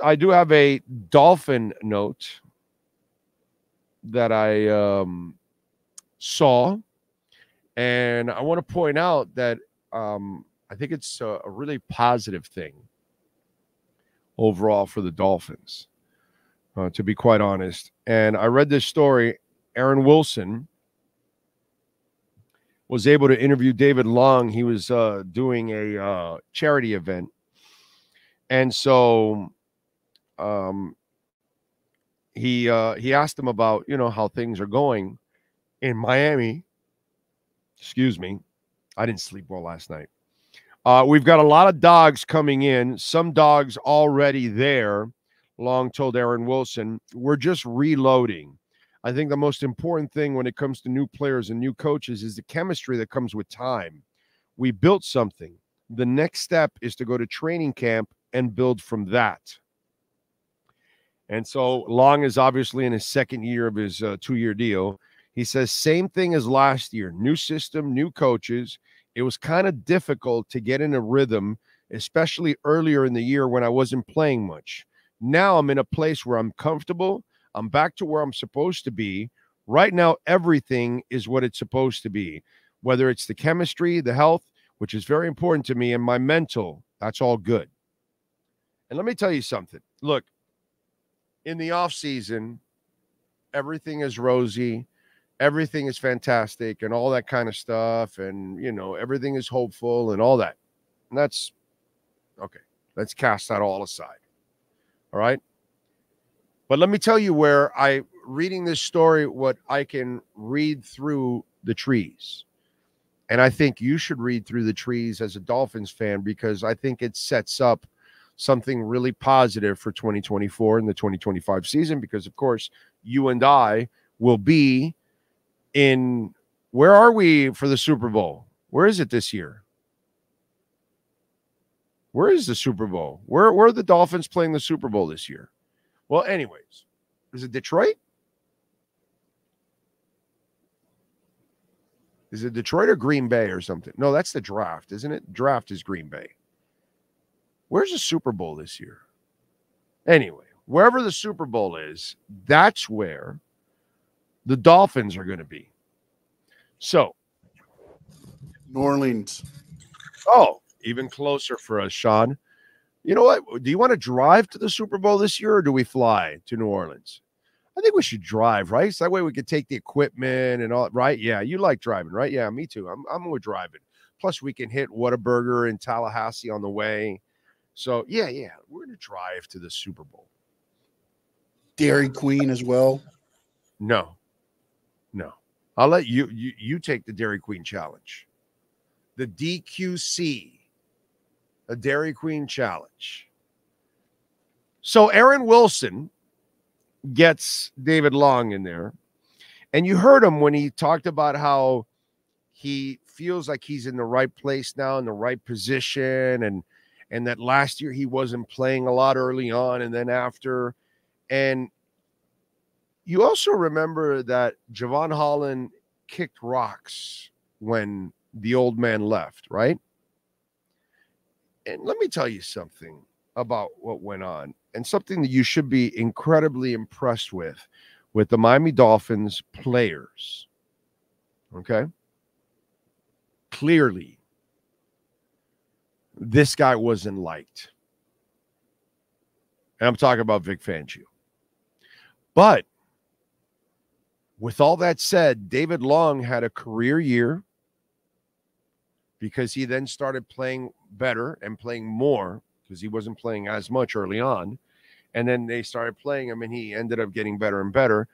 I do have a Dolphin note that I saw, and I want to point out that I think it's a really positive thing overall for the Dolphins, to be quite honest. And I read this story. Aaron Wilson was able to interview David Long. He was doing a charity event. And so he asked him about, how things are going in Miami. Excuse me. I didn't sleep well last night. We've got a lot of dogs coming in. Some dogs already there. Long told Aaron Wilson, we're just reloading. I think the most important thing when it comes to new players and new coaches is the chemistry that comes with time. We built something. The next step is to go to training camp and build from that. And so Long is obviously in his second year of his 2-year deal. He says, same thing as last year. New system, new coaches. It was kind of difficult to get in a rhythm, especially earlier in the year when I wasn't playing much. Now I'm in a place where I'm comfortable. I'm back to where I'm supposed to be. Right now, everything is what it's supposed to be, whether it's the chemistry, the health, which is very important to me, and my mental. That's all good. And let me tell you something. Look, in the offseason, everything is rosy. Everything is fantastic and all that kind of stuff. And, everything is hopeful and all that. And that's okay. Let's cast that all aside. All right. But let me tell you where reading this story, what I can read through the trees. And I think you should read through the trees as a Dolphins fan, because I think it sets up something really positive for 2024 and the 2025 season, because, of course, you and I will be in, where are we for the Super Bowl? Where is it this year? Where is the Super Bowl? Where are the Dolphins playing the Super Bowl this year? Well, anyways, is it Detroit? Is it Detroit or Green Bay or something? No, that's the draft, isn't it? Draft is Green Bay. Where's the Super Bowl this year? Anyway, wherever the Super Bowl is, that's where the Dolphins are going to be. So, New Orleans. Oh, even closer for us, Sean. You know what? Do you want to drive to the Super Bowl this year, or do we fly to New Orleans? I think we should drive, right? So that way we could take the equipment and all, right? Yeah, you like driving, right? Yeah, me too. I'm with driving. Plus, we can hit Whataburger in Tallahassee on the way. So, yeah, we're going to drive to the Super Bowl. Dairy Queen as well? No. I'll let you take the Dairy Queen challenge. The DQC, a Dairy Queen challenge. So Aaron Wilson gets David Long in there. And you heard him when he talked about how he feels like he's in the right place now, in the right position, and that last year he wasn't playing a lot early on and then after. And you also remember that Javon Holland kicked rocks when the old man left, right? And let me tell you something about what went on, and something that you should be incredibly impressed with the Miami Dolphins players. Okay? Clearly, this guy wasn't liked. And I'm talking about Vic Fangio. But with all that said, David Long had a career year because he then started playing better and playing more, because he wasn't playing as much early on. And then they started playing him, and he ended up getting better and better.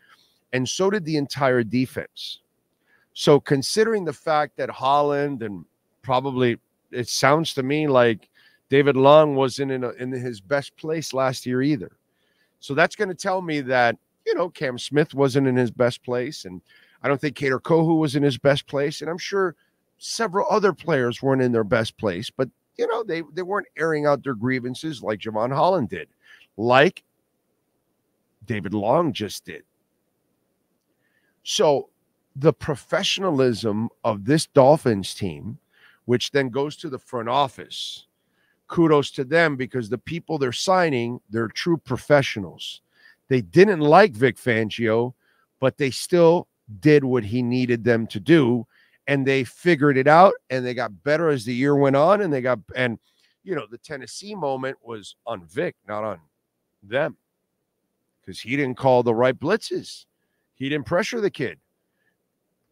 And so did the entire defense. So considering the fact that Holland, and probably it sounds to me like David Long wasn't in his best place last year either. So that's going to tell me that, Cam Smith wasn't in his best place, and I don't think Kader Kohu was in his best place, and I'm sure several other players weren't in their best place, but, they weren't airing out their grievances like Javon Holland did, like David Long just did. So the professionalism of this Dolphins team, which then goes to the front office, kudos to them, because the people they're signing, they're true professionals. They didn't like Vic Fangio, but they still did what he needed them to do, and they figured it out, and they got better as the year went on, and the Tennessee moment was on Vic, not on them, because he didn't call the right blitzes. He didn't pressure the kid.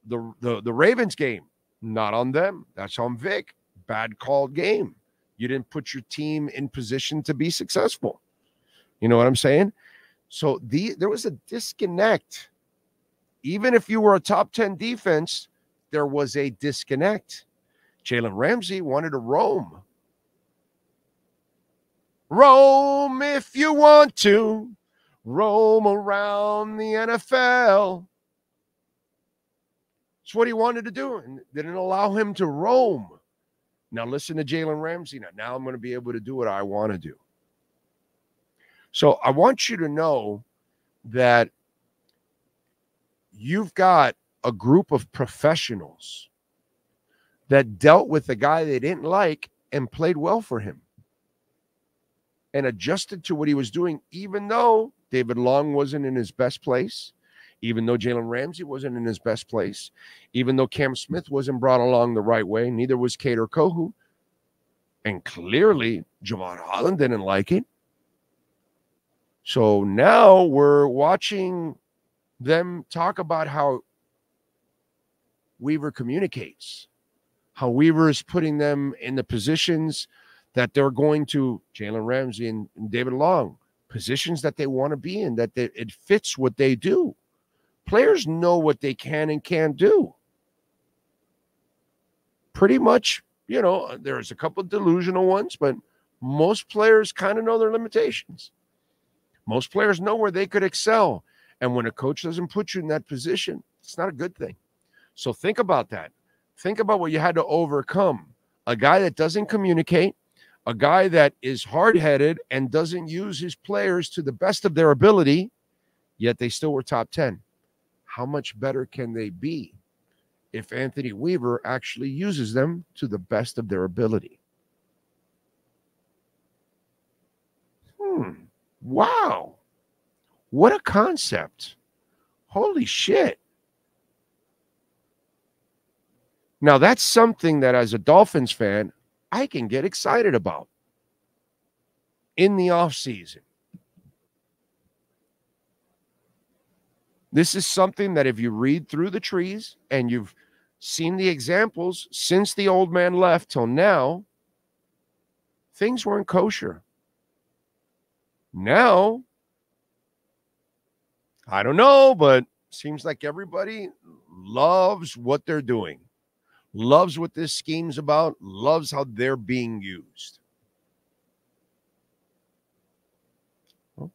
The Ravens game, not on them. That's on Vic. Bad called game. You didn't put your team in position to be successful. You know what I'm saying? So there was a disconnect. Even if you were a top 10 defense, there was a disconnect. Jalen Ramsey wanted to roam. Roam if you want to. Roam around the NFL. That's what he wanted to do, and didn't allow him to roam. Now listen to Jalen Ramsey. Now I'm going to be able to do what I want to do. So I want you to know that you've got a group of professionals that dealt with the guy they didn't like and played well for him and adjusted to what he was doing, even though David Long wasn't in his best place, even though Jalen Ramsey wasn't in his best place, even though Cam Smith wasn't brought along the right way, neither was Kader Kohu. And clearly, Javon Holland didn't like it. So now we're watching them talk about how Weaver communicates, how Weaver is putting them in the positions that they're going to, Jalen Ramsey and David Long, positions that they want to be in, that it fits what they do. Players know what they can and can't do. Pretty much, there's a couple of delusional ones, but most players kind of know their limitations. Most players know where they could excel. And when a coach doesn't put you in that position, it's not a good thing. So think about that. Think about what you had to overcome. A guy that doesn't communicate, a guy that is hard-headed and doesn't use his players to the best of their ability, yet they still were top 10. How much better can they be if Anthony Weaver actually uses them to the best of their ability? Wow. What a concept. Holy shit. Now, that's something that as a Dolphins fan, I can get excited about in the offseason. This is something that if you read through the trees and you've seen the examples since the old man left till now, things weren't kosher. Now, I don't know, but seems like everybody loves what they're doing, loves what this scheme's about, loves how they're being used. Well,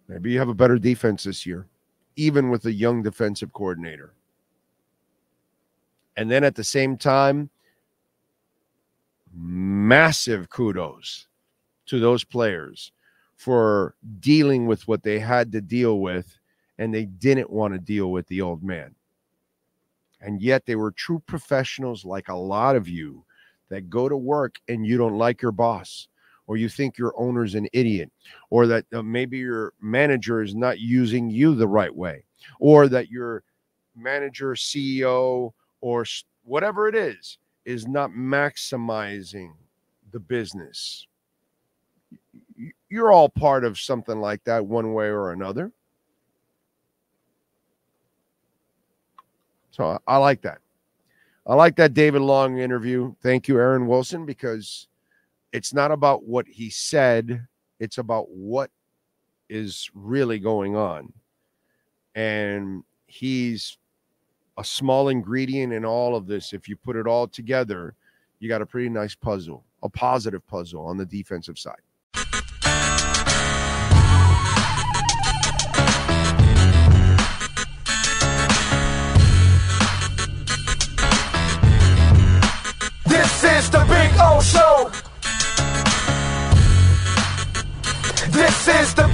maybe you have a better defense this year, even with a young defensive coordinator. And then at the same time, massive kudos to those players for dealing with what they had to deal with, and they didn't want to deal with the old man. And yet they were true professionals, like a lot of you that go to work and you don't like your boss, or you think your owner's an idiot, or that maybe your manager is not using you the right way, or that your manager, CEO, or whatever it is not maximizing the business. You're all part of something like that one way or another. So I like that. I like that David Long interview. Thank you, Aaron Wilson, because it's not about what he said. It's about what is really going on. And he's a small ingredient in all of this. If you put it all together, you got a pretty nice puzzle, a positive puzzle on the defensive side. This is the Big O Show. This is the